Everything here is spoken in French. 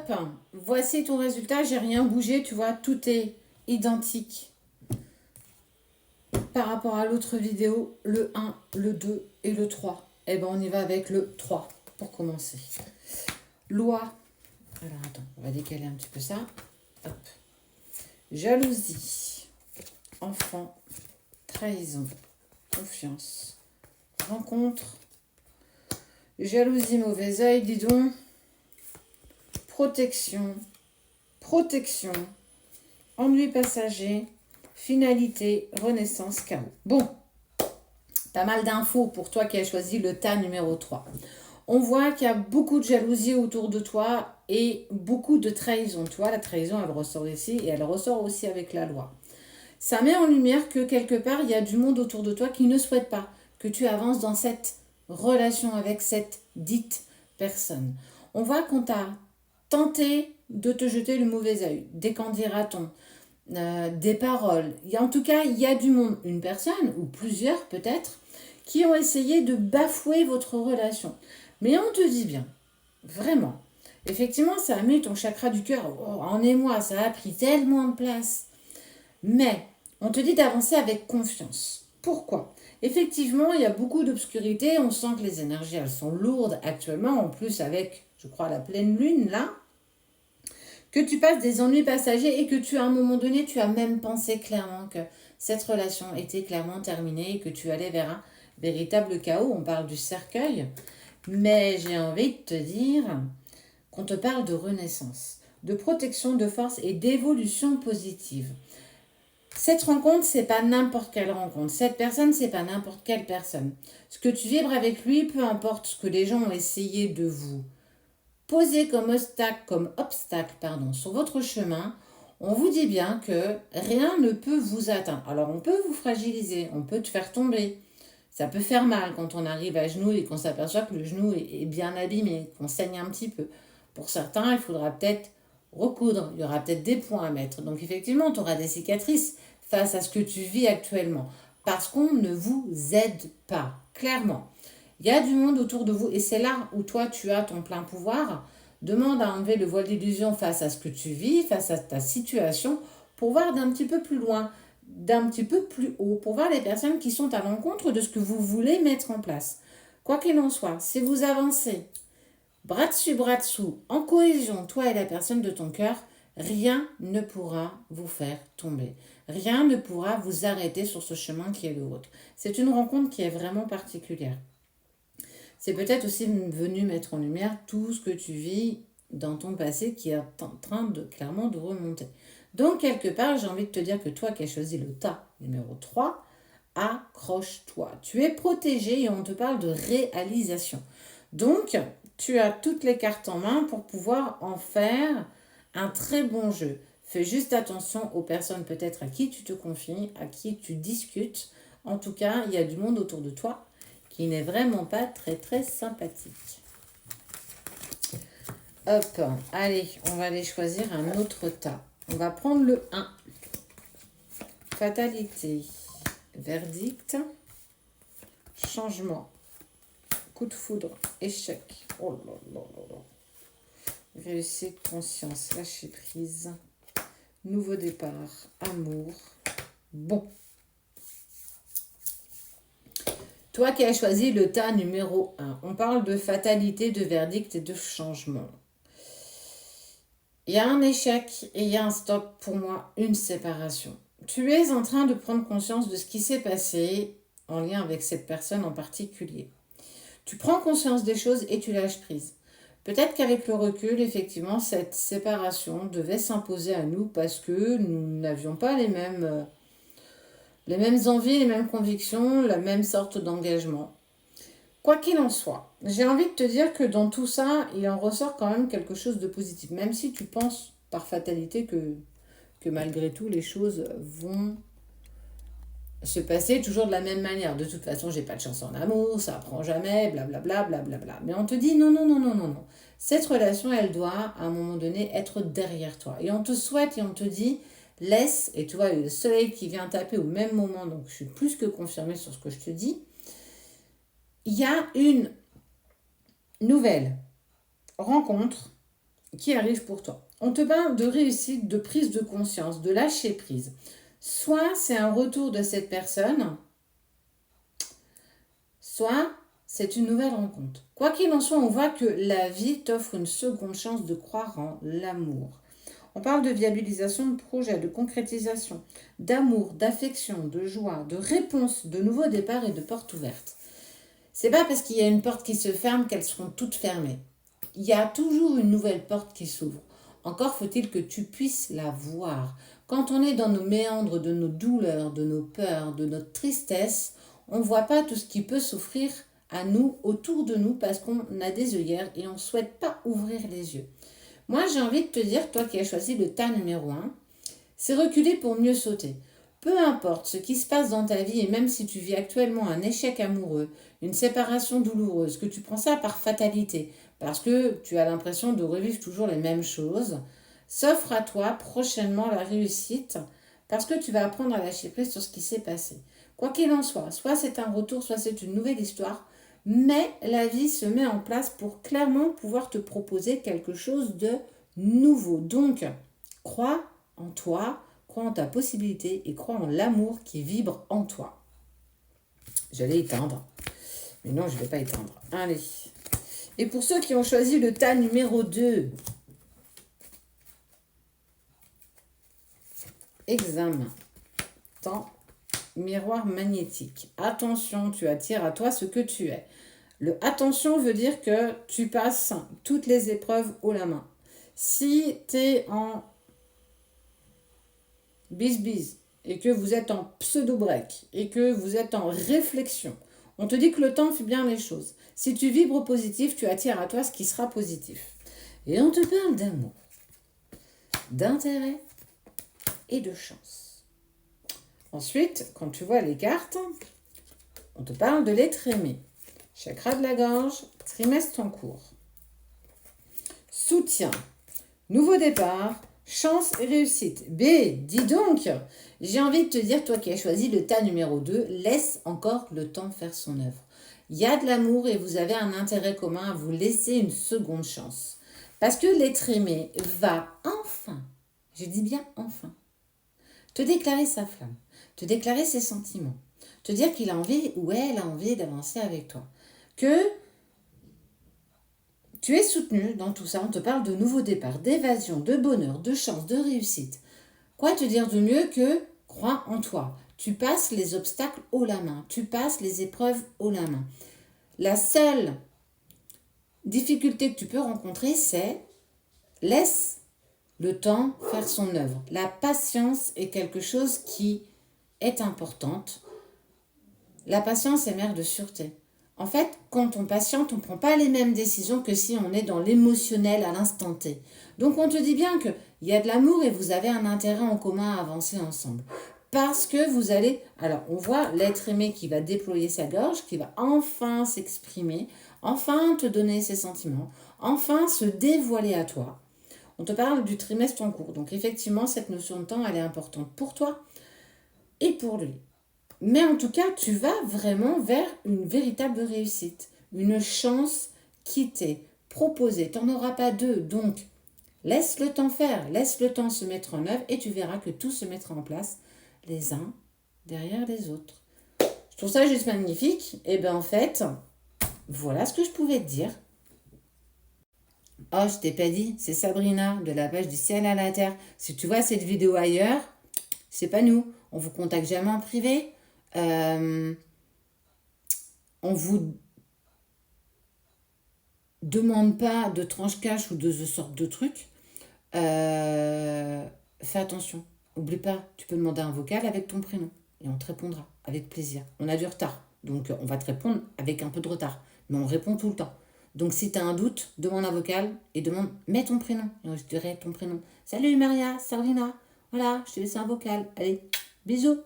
Hop, voici ton résultat. J'ai rien bougé, tu vois, tout est identique par rapport à l'autre vidéo, le 1, le 2 et le 3. Eh bien, on y va avec le 3 pour commencer. Loi. Alors, attends, on va décaler un petit peu ça. Hop. Jalousie. Enfant. Trahison. Confiance. Rencontre. Jalousie, mauvais œil, dis donc. Protection. Protection. Ennui passager. Finalité. Renaissance. Chaos. Bon. Pas mal d'infos pour toi qui as choisi le tas numéro 3. On voit qu'il y a beaucoup de jalousie autour de toi et beaucoup de trahison. Tu vois, la trahison, elle ressort ici et elle ressort aussi avec la loi. Ça met en lumière que quelque part, il y a du monde autour de toi qui ne souhaite pas que tu avances dans cette relation avec cette dite personne. On voit qu'on t'a tenté de te jeter le mauvais œil, des candidatons, des paroles. En tout cas, il y a du monde, une personne ou plusieurs peut-être, qui ont essayé de bafouer votre relation. Mais on te dit bien, vraiment, effectivement, ça a mis ton chakra du cœur en émoi, ça a pris tellement de place. Mais on te dit d'avancer avec confiance. Pourquoi? Effectivement, il y a beaucoup d'obscurité, on sent que les énergies, elles sont lourdes actuellement, en plus avec, je crois, la pleine lune, là, que tu passes des ennuis passagers et que tu, à un moment donné, tu as même pensé clairement que cette relation était clairement terminée et que tu allais vers un véritable chaos. On parle du cercueil, mais j'ai envie de te dire qu'on te parle de renaissance, de protection, de force et d'évolution positive. Cette rencontre, c'est pas n'importe quelle rencontre. Cette personne, c'est pas n'importe quelle personne. Ce que tu vibres avec lui, peu importe ce que les gens ont essayé de vous poser comme obstacle sur votre chemin, on vous dit bien que rien ne peut vous atteindre. Alors on peut vous fragiliser, on peut te faire tomber. Ça peut faire mal quand on arrive à genoux et qu'on s'aperçoit que le genou est bien abîmé, qu'on saigne un petit peu. Pour certains, il faudra peut-être recoudre, il y aura peut-être des points à mettre. Donc effectivement, tu auras des cicatrices face à ce que tu vis actuellement. Parce qu'on ne vous aide pas, clairement. Il y a du monde autour de vous et c'est là où toi tu as ton plein pouvoir. Demande à enlever le voile d'illusion face à ce que tu vis, face à ta situation, pour voir d'un petit peu plus loin, d'un petit peu plus haut, pour voir les personnes qui sont à l'encontre de ce que vous voulez mettre en place. Quoi qu'il en soit, si vous avancez, bras dessus, bras dessous, en cohésion, toi et la personne de ton cœur, rien ne pourra vous faire tomber. Rien ne pourra vous arrêter sur ce chemin qui est le vôtre. C'est une rencontre qui est vraiment particulière. C'est peut-être aussi venu mettre en lumière tout ce que tu vis dans ton passé qui est en train de clairement de remonter. Donc, quelque part, j'ai envie de te dire que toi qui as choisi le tas numéro 3, accroche-toi. Tu es protégé et on te parle de réalisation. Donc, tu as toutes les cartes en main pour pouvoir en faire un très bon jeu. Fais juste attention aux personnes peut-être à qui tu te confies, à qui tu discutes. En tout cas, il y a du monde autour de toi qui n'est vraiment pas très très sympathique. Hop, allez, on va aller choisir un autre tas. On va prendre le 1. Fatalité, verdict, changement, coup de foudre, échec. Oh là là là là. Réussite, conscience, lâcher prise, nouveau départ, amour. Bon. Toi qui as choisi le tas numéro 1, on parle de fatalité, de verdict et de changement. Il y a un échec et il y a un stop, pour moi, une séparation. Tu es en train de prendre conscience de ce qui s'est passé en lien avec cette personne en particulier. Tu prends conscience des choses et tu lâches prise. Peut-être qu'avec le recul, effectivement, cette séparation devait s'imposer à nous parce que nous n'avions pas les mêmes envies, les mêmes convictions, la même sorte d'engagement. Quoi qu'il en soit, j'ai envie de te dire que dans tout ça, il en ressort quand même quelque chose de positif. Même si tu penses par fatalité que malgré tout, les choses vont se passer toujours de la même manière. De toute façon, j'ai pas de chance en amour, ça apprend jamais, blablabla, blablabla. Mais on te dit non, non, non, non, non, non. Cette relation, elle doit, à un moment donné, être derrière toi. Et on te souhaite et on te dit, laisse, et tu vois, le soleil qui vient taper au même moment, donc je suis plus que confirmée sur ce que je te dis. Il y a une nouvelle rencontre qui arrive pour toi. On te parle de réussite, de prise de conscience, de lâcher prise. Soit c'est un retour de cette personne, soit c'est une nouvelle rencontre. Quoi qu'il en soit, on voit que la vie t'offre une seconde chance de croire en l'amour. On parle de viabilisation de projet, de concrétisation, d'amour, d'affection, de joie, de réponse, de nouveaux départs et de portes ouvertes. C'est pas parce qu'il y a une porte qui se ferme qu'elles seront toutes fermées. Il y a toujours une nouvelle porte qui s'ouvre. Encore faut-il que tu puisses la voir. Quand on est dans nos méandres de nos douleurs, de nos peurs, de notre tristesse, on ne voit pas tout ce qui peut s'offrir à nous, autour de nous, parce qu'on a des œillères et on ne souhaite pas ouvrir les yeux. Moi, j'ai envie de te dire, toi qui as choisi le tas numéro 1, c'est reculer pour mieux sauter. Peu importe ce qui se passe dans ta vie, et même si tu vis actuellement un échec amoureux, une séparation douloureuse, que tu prends ça par fatalité, parce que tu as l'impression de revivre toujours les mêmes choses, s'offre à toi prochainement la réussite, parce que tu vas apprendre à lâcher prise sur ce qui s'est passé. Quoi qu'il en soit c'est un retour, soit c'est une nouvelle histoire, mais la vie se met en place pour clairement pouvoir te proposer quelque chose de nouveau. Donc, crois en toi, crois en ta possibilité et crois en l'amour qui vibre en toi. J'allais éteindre, mais non, je ne vais pas éteindre. Allez. Et pour ceux qui ont choisi le tas numéro 2, examen, temps, miroir magnétique. Attention, tu attires à toi ce que tu es. Le attention veut dire que tu passes toutes les épreuves haut la main. Si tu es en bis et que vous êtes en pseudo-break et que vous êtes en réflexion, on te dit que le temps fait bien les choses. Si tu vibres positif, tu attires à toi ce qui sera positif. Et on te parle d'amour, d'intérêt et de chance. Ensuite, quand tu vois les cartes, on te parle de l'être aimé. Chakra de la gorge, trimestre en cours. Soutien, nouveau départ, chance et réussite. B, dis donc, j'ai envie de te dire, toi qui as choisi le tas numéro 2, laisse encore le temps faire son œuvre. Il y a de l'amour et vous avez un intérêt commun à vous laisser une seconde chance. Parce que l'être aimé va enfin, je dis bien enfin, te déclarer sa flamme, te déclarer ses sentiments, te dire qu'il a envie ou elle a envie d'avancer avec toi. Que tu es soutenu dans tout ça, on te parle de nouveaux départs, d'évasion, de bonheur, de chance, de réussite. Quoi te dire de mieux que crois en toi. Tu passes les obstacles haut la main, tu passes les épreuves haut la main. La seule difficulté que tu peux rencontrer, c'est laisse le temps faire son œuvre. La patience est quelque chose qui est importante. La patience est mère de sûreté. En fait, quand on patiente, on ne prend pas les mêmes décisions que si on est dans l'émotionnel à l'instant T. Donc on te dit bien qu'il y a de l'amour et vous avez un intérêt en commun à avancer ensemble. Parce que vous allez... Alors, on voit l'être aimé qui va déployer sa gorge, qui va enfin s'exprimer, enfin te donner ses sentiments, enfin se dévoiler à toi. On te parle du trimestre en cours. Donc effectivement, cette notion de temps, elle est importante pour toi et pour lui. Mais en tout cas, tu vas vraiment vers une véritable réussite, une chance qui t'est proposée. Tu n'en auras pas deux, donc laisse le temps faire, laisse le temps se mettre en œuvre et tu verras que tout se mettra en place les uns derrière les autres. Je trouve ça juste magnifique. Et bien en fait, voilà ce que je pouvais te dire. Oh, je t'ai pas dit, c'est Sabrina de la page du ciel à la terre. Si tu vois cette vidéo ailleurs, c'est pas nous. On vous contacte jamais en privé. On vous demande pas de tranche cash ou de ce sorte de trucs. Fais attention. Oublie pas, tu peux demander un vocal avec ton prénom et on te répondra avec plaisir. On a du retard, donc on va te répondre avec un peu de retard, mais on répond tout le temps. Donc si tu as un doute, demande un vocal et mets ton prénom. Et je dirai ton prénom. Salut Maria, Sarlina, voilà, je te laisse un vocal. Allez, bisous.